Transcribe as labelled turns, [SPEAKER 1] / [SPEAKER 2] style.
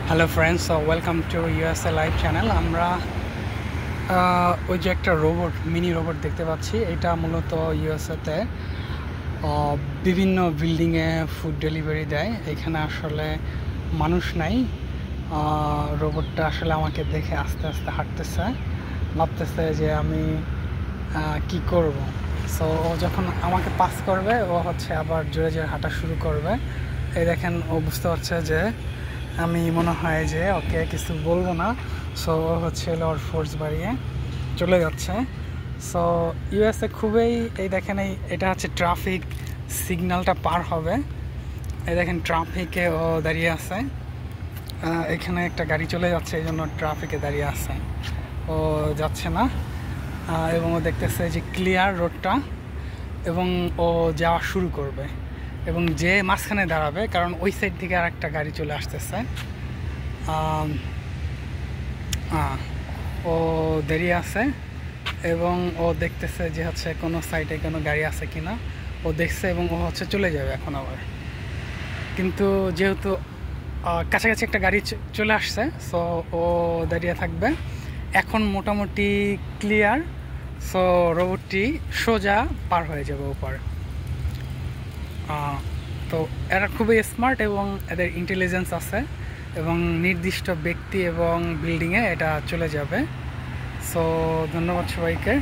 [SPEAKER 1] Hello friends, welcome to USA live channel. আমরা ওই যে একটা রোবট, মিনি রোবট দেখতে পাচ্ছি। এটা মূলত ইউএসএতে বিভিন্ন বিল্ডিংয়ে ফুড ডেলিভারি দেয়। এখানে আসলে মানুষ নাই। রোবটটা আসলে আমাকে দেখে আস্তে আস্তে হাঁটতেছে, ভাবতেছে যে আমি কি করব। সো ও যখন আমাকে পাস করবে, ও হচ্ছে আবার জোরে জোরে হাঁটা শুরু করবে। এই দেখেন, ও বুঝতে পারছে যে আমি মনে হয় যে ওকে কিছু বলবো না। সো ও হচ্ছে ওর ফোর্স বাড়িয়ে চলে যাচ্ছে। সো ইউএসএ খুবই, এই দেখেন, এটা হচ্ছে ট্রাফিক সিগন্যালটা পার হবে। এই দেখেন, ট্রাফিকে ও দাঁড়িয়ে আছে। এখানে একটা গাড়ি চলে যাচ্ছে, এই জন্য ট্রাফিকে দাঁড়িয়ে আছে, ও যাচ্ছে না। এবং ও দেখতেছে যে ক্লিয়ার রোডটা, এবং ও যাওয়া শুরু করবে এবং যে মাঝখানে দাঁড়াবে, কারণ ওই সাইড থেকে আর একটা গাড়ি চলে আসতেছে। ও দাঁড়িয়ে আছে এবং ও দেখতেছে যে হচ্ছে কোনো সাইডে কোনো গাড়ি আছে কিনা। ও দেখছে এবং ও হচ্ছে চলে যাবে এখন আবার। কিন্তু যেহেতু কাছাকাছি একটা গাড়ি চলে আসছে, সো ও দাঁড়িয়ে থাকবে। এখন মোটামুটি ক্লিয়ার। সো রোবটটি সোজা পার হয়ে যাবে ওপার। তো এরা খুবই স্মার্ট এবং এদের ইন্টেলিজেন্স আছে, এবং নির্দিষ্ট ব্যক্তি এবং বিল্ডিংয়ে এটা চলে যাবে। সো ধন্যবাদ সবাইকে।